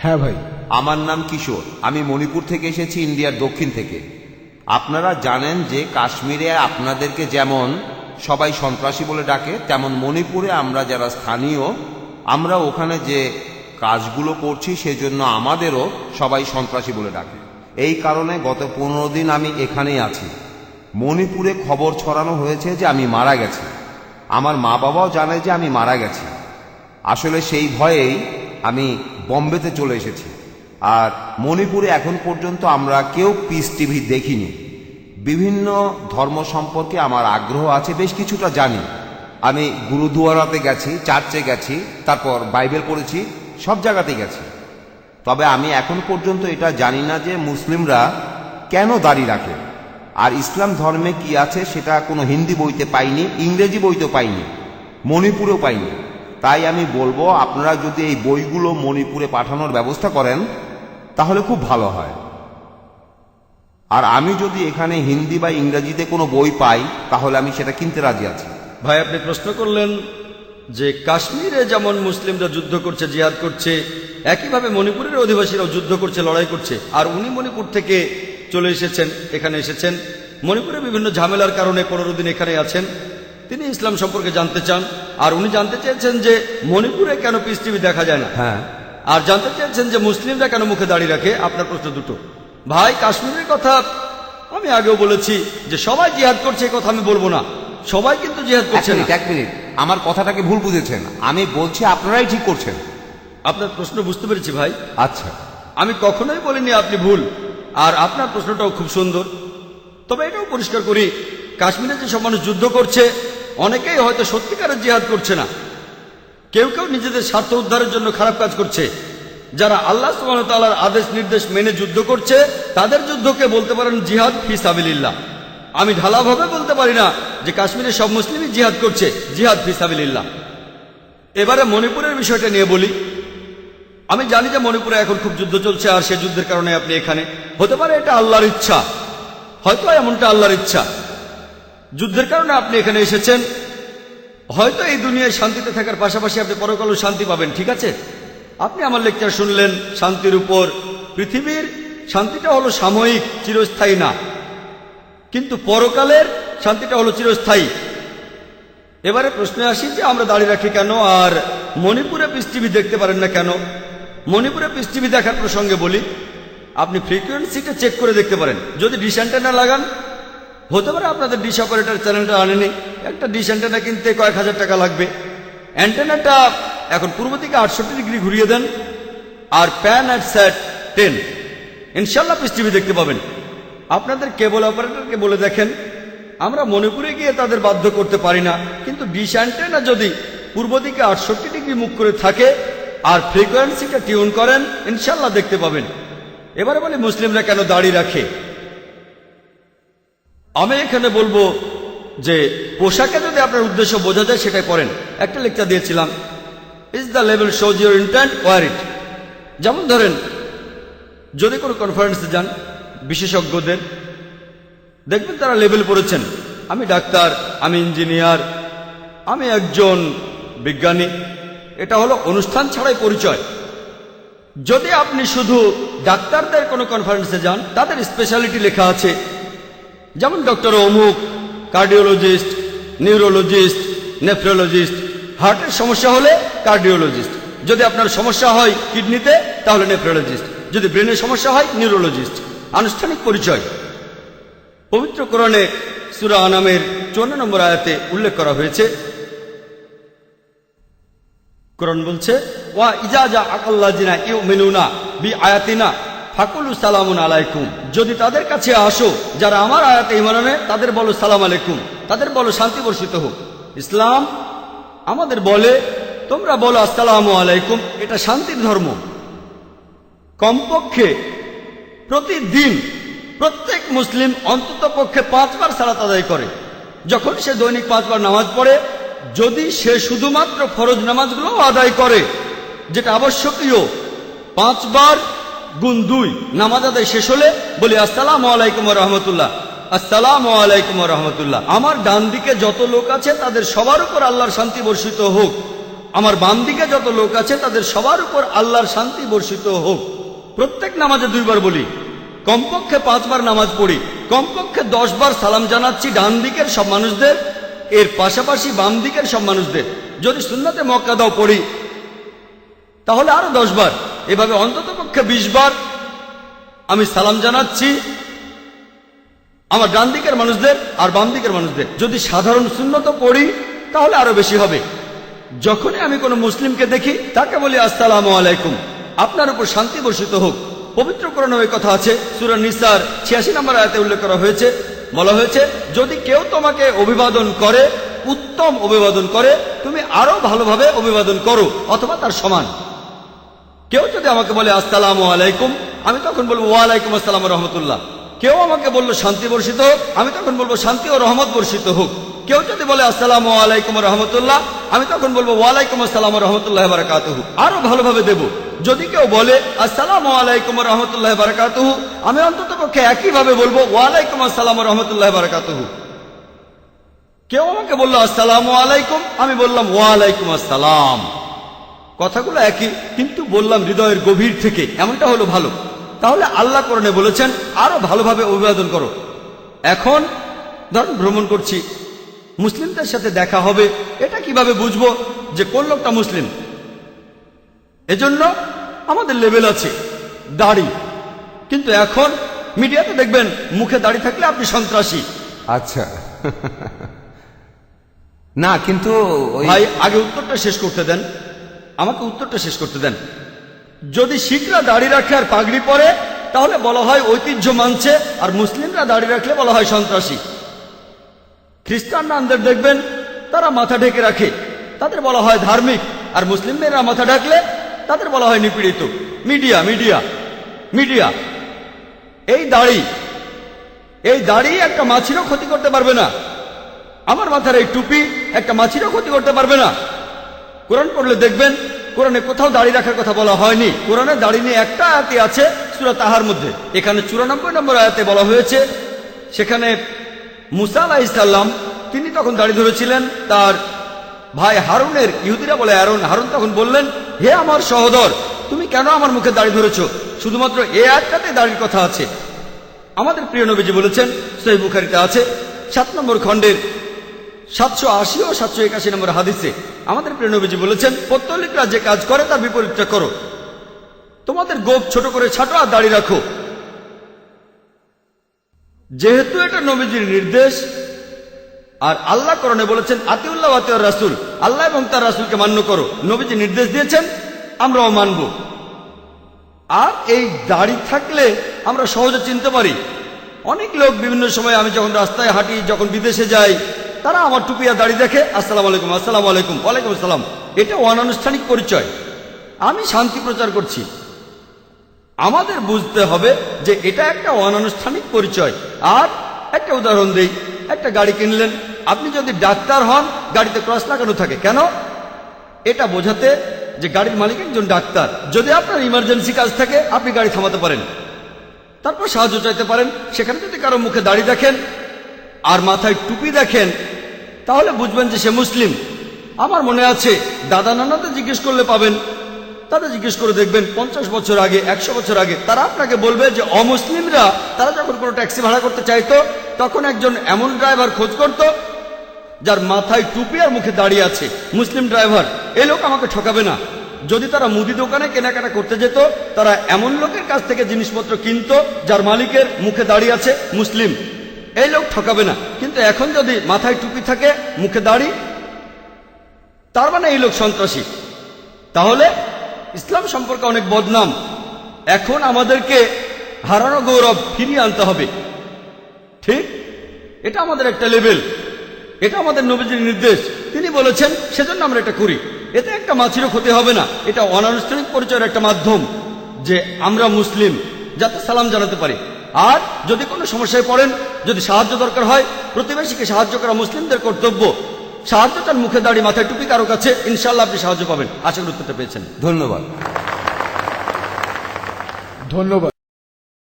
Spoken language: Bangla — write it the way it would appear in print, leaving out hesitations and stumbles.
হ্যাঁ ভাই। আমার নাম কিশোর, আমি মণিপুর থেকে এসেছি, ইন্ডিয়ার দক্ষিণ থেকে। আপনারা জানেন যে কাশ্মীরে আপনাদেরকে যেমন সবাই সন্ত্রাসী বলে ডাকে, তেমন মণিপুরে আমরা যারা স্থানীয়, আমরা ওখানে যে কাজগুলো করছি সেজন্য আমাদেরও সবাই সন্ত্রাসী বলে ডাকে। এই কারণে গত 15 দিন আমি এখানেই আছি। মণিপুরে খবর ছড়ানো হয়েছে যে আমি মারা গেছি। আমার মা বাবাও জানে যে আমি মারা গেছি। আসলে সেই ভয়েই আমি বম্বেতে চলে এসেছি। আর মণিপুরে এখন পর্যন্ত আমরা কেউ পিস টিভি দেখিনি। বিভিন্ন ধর্ম সম্পর্কে আমার আগ্রহ আছে, বেশ কিছুটা জানি। আমি গুরুদুয়ারাতে গেছি, চার্চে গেছি, তারপর বাইবেল পড়েছি, সব জায়গাতে গেছি। তবে আমি এখন পর্যন্ত এটা জানি না যে মুসলিমরা কেন দাড়ি রাখে। আর ইসলাম ধর্মে কি আছে সেটা কোনো হিন্দি বইতে পাইনি, ইংরেজি বইতে পাইনি, মণিপুরেও পাইনি। তাই আমি বলবো আপনারা যদি এই বইগুলো মণিপুরে পাঠানোর ব্যবস্থা করেন তাহলে খুব ভালো হয়। আর আমি যদি এখানে হিন্দি বা ইংরেজিতে কোনো বই পাই তাহলে আমি সেটা কিনতে রাজি আছি। ভাই, আপনি প্রশ্ন করলেন যে কাশ্মীরে যেমন মুসলিমরা যুদ্ধ করছে, জিহাদ করছে, একইভাবে মণিপুরের অধিবাসীরাও যুদ্ধ করছে, লড়াই করছে। আর উনি মণিপুর থেকে চলে এসেছেন, এখানে এসেছেন মণিপুরে বিভিন্ন ঝামেলার কারণে 15 দিন এখানে আছেন। তিনি ইসলাম সম্পর্কে জানতে চান। আর উনি জানতে চেয়েছেন যে মণিপুরে কেন পিস টিভি দেখা যায় না। হ্যাঁ, আর জানতে চেয়েছেন যে মুসলিমরা কেন মুখে দাড়ি রাখে। আপনার প্রশ্ন দুটো। ভাই, কাশ্মীরের কথা আমি আগেও বলেছি যে সবাই জিহাদ করছে, এই কথা আমি বলবো না। সবাই কিন্তু জিহাদ করছে না। এক মিনিট, আমার কথাটাকে ভুল বুঝেছেন। আমি বলছি আপনারাই ঠিক করছেন। আপনার প্রশ্ন বুঝতে পেরেছি ভাই। আচ্ছা, আমি কখনোই বলিনি আপনি ভুল। আর আপনার প্রশ্নটাও খুব সুন্দর। তবে এটাও পরিষ্কার করি, কাশ্মীরে যেসব মানুষ যুদ্ধ করছে অনেকেই হয়তো সত্যিকারের জিহাদ করছে না। কেউ কেউ নিজেদের স্বার্থ উদ্ধারের জন্য খারাপ কাজ করছে। যারা আল্লাহ সুবহানাহু ওয়া তাআলার আদেশ নির্দেশ মেনে যুদ্ধ করছে তাদের যুদ্ধকে বলতে পারেন জিহাদ ফি সাবিলিল্লাহ। আমি ঢালাভাবে বলতে পারি না যে কাশ্মীরের সব মুসলিমই জিহাদ করছে, জিহাদ ফি সাবিলিল্লাহ। এবারে মণিপুরের বিষয়টা নিয়ে বলি। আমি জানি যে মণিপুরে এখন খুব যুদ্ধ চলছে, আর সেই যুদ্ধের কারণে আপনি এখানে। হতে পারে এটা আল্লাহর ইচ্ছা, হয়তো এমনটা আল্লাহর ইচ্ছা। যুদ্ধের কারণে আপনি এখানে এসেছেন। হয়তো এই দুনিয়ায় শান্তিতে থাকার পাশাপাশি আপনি পরকালেও শান্তি পাবেন, ঠিক আছে? আপনি আমার লেকচার শুনলেন শান্তির উপর। পৃথিবীর শান্তিটা হলো সাময়িক, চিরস্থায়ী না, কিন্তু পরকালের শান্তিটা হলো চিরস্থায়ী। এবারে প্রশ্নে আসি যে আমরা দাঁড়িয়ে রাখি কেন, আর মণিপুরে পিস টিভি দেখতে পারেন না কেন। মণিপুরে পিস টিভি দেখার প্রসঙ্গে বলি, আপনি ফ্রিকোয়েন্সিটা চেক করে দেখতে পারেন। যদি ডিশ অ্যান্টেনা লাগান, হতে পারে আপনাদের ডিশ অপারেটর চ্যানেলটা আনেনি। একটা ডিশ অ্যান্টেনা কিনতে কয়েক হাজার টাকা লাগবে। অ্যান্টেনাটা এখন পূর্ব দিকে 68 ডিগ্রি ঘুরিয়ে দেন, আর প্যান অ্যাট স্যাট 10, ইনশাল্লাহ পিস টিভি দেখতে পাবেন। আপনাদের কেবল অপারেটরকে বলে দেখেন, আমরা মণিপুরে গিয়ে তাদের বাধ্য করতে পারি না, কিন্তু ডিশ অ্যান্টেনা যদি পূর্ব দিকে 68 ডিগ্রি মুখ করে থাকে আর ফ্রিকোয়েন্সিটা টিউন করেন, ইনশাল্লাহ দেখতে পাবেন। এবারে বলি মুসলিমরা কেন দাড়ি রাখে। আমি এখানে বলবো যে পোশাকে যদি আপনার উদ্দেশ্য বোঝা যায় সেটাই পরেন। একটা লেকচার দিয়েছিলাম, is the level shows your intent, wear it. যেমন ধরেন, যদি কোনো কনফারেন্সে যান, বিশেষজ্ঞদের দেখবেন তারা লেভেল পড়েছেন। আমি ডাক্তার, আমি ইঞ্জিনিয়ার, আমি একজন বিজ্ঞানী। এটা হলো অনুষ্ঠান ছাড়াই পরিচয়। যদি আপনি শুধু ডাক্তারদের কোনো কনফারেন্সে যান, তাদের স্পেশালিটি লেখা আছে, যেমন ডক্টর অমুক, কার্ডিওলজিস্ট, নিউরোলজিস্ট, নেফ্রোলজিস্ট। হার্টের সমস্যা হলে কার্ডিওলজিস্ট, যদি আপনার সমস্যা হয় কিডনিতে তাহলে নেফ্রোলজিস্ট, যদি ব্রেনের সমস্যা হয় নিউরোলজিস্ট। আনুষ্ঠানিক পরিচয় পবিত্র কোরআনে সূরা আনামের 54 নম্বর আয়াতে উল্লেখ করা হয়েছে। কোরআন বলছে, ওয়া ইজাজা আকাল্লাযিনা ইউমিনুনা বিআয়াতিনা ফাকুলু সালামুন আলাইকুম। যদি তাদের কাছে আসো যারা আমার আয়াতে ঈমান আনে, তাদের বলো সালাম আলাইকুম, তাদের বলো শান্তি বর্ষিত হোক। ইসলাম আমাদের বলে তোমরা বলো আসসালামু আলাইকুম, এটা শান্তির ধর্ম। কমপক্ষে প্রতিদিন প্রত্যেক মুসলিম অন্তত পক্ষে 5 বার সালাত আদায় করে। যখন সে দৈনিক 5 বার নামাজ পড়ে, যদি সে শুধুমাত্র ফরজ নামাজগুলো আদায় করে, যেটা আবশ্যকীয়, 5 বার গুণ 2, নামাজ আদায় শেষ হলে বলি আসসালামু আলাইকুম ওয়া রাহমাতুল্লাহ, আসসালামু আলাইকুম ওয়া রাহমাতুল্লাহ। আমার ডান দিকে যত লোক আছে তাদের সবার উপর আল্লাহর শান্তি বর্ষিত হোক। আমার বাম দিকে যত লোক আছে তাদের সবার উপর আল্লাহর শান্তি বর্ষিত হোক। প্রত্যেক নামাজে 2 বার বলি, কমপক্ষে 5 বার নামাজ পড়ি, কমপক্ষে 10 বার সালাম জানাচ্ছি ডান দিকের সব মানুষদের, এর পাশাপাশি বাম দিকের সব মানুষদের। যদি সুন্নাতে মুআক্কাদাও পড়ি তাহলে আরো 10 বার, এভাবে অন্তত পক্ষে 20 বার আমি সালাম জানাচ্ছি আমার ডান দিকের মানুষদের আর বাম দিকের মানুষদের। যদি সাধারণ সুন্নত পড়ি তাহলে আরো বেশি হবে। যখনই আমি কোনো মুসলিমকে দেখি তাকে বলি আসসালামু আলাইকুম, আপনার উপর শান্তি বর্ষিত হোক। পবিত্র কোরআনে ওই কথা আছে, সূরা নিসার 86 নম্বর আয়াতে উল্লেখ করা হয়েছে, বলা হয়েছে যদি কেউ তোমাকে অভিবাদন করে, উত্তম অভিবাদন করে, তুমি আরো ভালোভাবে অভিবাদন করো অথবা তার সমান। কেউ যদি আমাকে বলে আসসালামু আলাইকুম, আমি তখন বলবো ওয়ালাইকুম আসসালাম ওয়া রাহমাতুল্লাহ। কেউ আমাকে বললো শান্তি বর্ষিত হোক, আমি তখন বলবো শান্তি ও রহমত বর্ষিত হোক। কেউ যদি বলে আসসালামু আলাইকুম ওয়া রাহমাতুল্লাহ, আমি তখন বলবো ওয়ালাইকুম আসসালাম ওয়া রাহমাতুল্লাহি ওয়া বারাকাতুহু, আরো ভালোভাবে দেব। যদি কেউ বলে আসসালামু আলাইকুম ওয়া রাহমাতুল্লাহি ওয়া বারাকাতুহু, আমি অন্ততপক্ষে একইভাবে বলবো ওয়ালাইকুম আসসালাম ওয়া রাহমাতুল্লাহি ওয়া বারাকাতুহু। কেউ আমাকে বললো আসসালামু আলাইকুম, আমি বললাম ওয়ালাইকুম আসসালাম। কথাগুলো একই, কিন্তু বললাম হৃদয়ের গভীর থেকে, এমনটা হলো ভালো। তাহলে আল্লাহ কোরআনে বলেছেন আরো ভালোভাবে অভিবাদন করো। এখন ধরুন ভ্রমণ করছি, মুসলিমদের সাথে দেখা হবে, এটা কিভাবে বুঝবো যে কোন লোকটা মুসলিম? এজন্য আমাদের লেভেল আছে, দাড়ি। কিন্তু এখন মিডিয়াতে দেখবেন মুখে দাড়ি থাকলে আপনি সন্ত্রাসী। আচ্ছা না, কিন্তু ভাই আগে উত্তরটা শেষ করতে দেন, আমাকে উত্তরটা শেষ করতে দেন। যদি শিখরা দাড়ি রাখে আর পাগড়ি পরে তাহলে বলা হয় ঐতিহ্য মানছে, আর মুসলিমরা দাড়ি রাখলে বলা হয় সন্ত্রাসী। খ্রিস্টানদের দেখবেন তারা মাথা ঢেকে রাখে, তাদের বলা হয় ধার্মিক, আর মুসলিম মেয়েরা মাথা ঢাকলে তাদের বলা হয় নিপীড়িত। মিডিয়া মিডিয়া মিডিয়া এই দাড়ি একটা মাছিরও ক্ষতি করতে পারবে না। আমার মাথার এই টুপি একটা মাছিরও ক্ষতি করতে পারবে না। কোরআন পড়লে দেখবেন কোরআনে কোথাও দাড়ি রাখার কথা বলা হয়নি। কোরআনে দাড়ি নিয়ে একটা আয়াতে আছে সূরা তাহার মধ্যে, এখানে 94 নম্বর আয়াতে বলা হয়েছে, সেখানে মুসা আলাইহিস সালাম তিনি তখন দাড়ি ধরেছিলেন, তার ভাই হারুনের, ইহুদিরা বলে অ্যারন, হারুন তখন বললেন হে আমার সহোদর, তুমি কেন আমার মুখে দাড়ি ধরেছ? শুধুমাত্র এই আয়াতটাতে দাড়ির কথা আছে। আমাদের প্রিয় নবীজি বলেছেন, সহিহ বুখারীতে আছে 7 নম্বর খণ্ডের 780 ও 781 নম্বর হাদিসে, আমাদের প্রিয় নবীজি বলেছেন পৌত্তলিকরা যে কাজ করে তার বিপরীতটা করো। তোমাদের গোঁফ ছোট করে ছাটো আর দাড়ি রাখো। যেহেতু এটা নবীজির নির্দেশ, আর আল্লাহ কোরআনে বলেছেন আতিউল্লাহ ওয়া আতিউর রাসূল, আল্লাহ এবং তার রাসূলকে মান্য করো। নবীজি নির্দেশ দিয়েছেন, আমরাও মানব। আর এই দাড়ি থাকলে আমরা সহজে চিনতে পারি। অনেক লোক বিভিন্ন সময়, আমি যখন রাস্তায় হাঁটি, যখন বিদেশে যাই, তারা আমার টুপি আর দাড়ি দেখে আসসালামু আলাইকুম, আসসালামু আলাইকুম, ওয়ালাইকুম আসসালাম। এটা অনানুষ্ঠানিক পরিচয়। আমি শান্তি প্রচার করছি, আমাদের বুঝতে হবে যে এটা একটা অনানুষ্ঠানিক পরিচয়। আর একটা উদাহরণ দেই, একটা গাড়ি কিনলেন, আপনি যদি ডাক্তার হন, গাড়িতে ক্রস লাগানো থাকে কেন? এটা বোঝাতে যে গাড়ির মালিক একজন ডাক্তার। যদি আপনার ইমার্জেন্সি কাজ থাকে, আপনি গাড়ি থামাতে পারেন, তারপর সাহায্য চাইতে পারেন। সেখানে যদি কারো মুখে দাড়ি দেখেন আর মাথায় টুপি দেখেন, তাহলে বুঝবেন যে সে মুসলিম। আমার মনে আছে দাদা নানাদের জিজ্ঞেস করলে পাবেন, তাদের জিজ্ঞেস করে দেখবেন 50 বছর আগে, 100 বছর আগে, তারা আপনাকে বলবে যে অমুসলিমরা তারা যখন কোনো ট্যাক্সি ভাড়া করতে চাইতো, তখন একজন এমন ড্রাইভার খোঁজ করত যার মাথায় টুপি আর মুখে দাড়ি আছে, মুসলিম ড্রাইভার। এই লোক আমাকে ঠকাবে না। যদি তারা মুদি দোকানে কেনাকাটা করতে যেত, তারা এমন লোকের কাছ থেকে জিনিসপত্র কিনতো যার মালিকের মুখে দাড়ি আছে, মুসলিম। এই লোক ঠকাবে না। কিন্তু এখন যদি মাথায় টুপি থাকে, মুখে দাড়ি, তার মানে এই লোক সন্ত্রাসী। তাহলে ইসলাম সম্পর্কে অনেক বদনাম। এখন আমাদেরকে হারানো গৌরব ফিরিয়ে আনতে হবে। ঠিক, এটা আমাদের একটা লেভেল, এটা আমাদের নবীজির নির্দেশ, তিনি বলেছেন, সেজন্য আমরা এটা করি। এতে একটা মাছিরও ক্ষতি হবে না। এটা অনানুষ্ঠানিক পরিচয়ের একটা মাধ্যম যে আমরা মুসলিম, যাতে সালাম জানাতে পারি। আর যদি কোনো সমস্যায় পড়েন, যদি সাহায্য দরকার হয়, প্রতিবেশীকে সাহায্য করা মুসলিমদের কর্তব্য। সাহায্য চান মুখে দাড়ি মাথায় টুপি কারো কাছে, ইনশাআল্লাহ আপনি সাহায্য পাবেন। আশা করি উত্তরটা পেয়েছেন। ধন্যবাদ।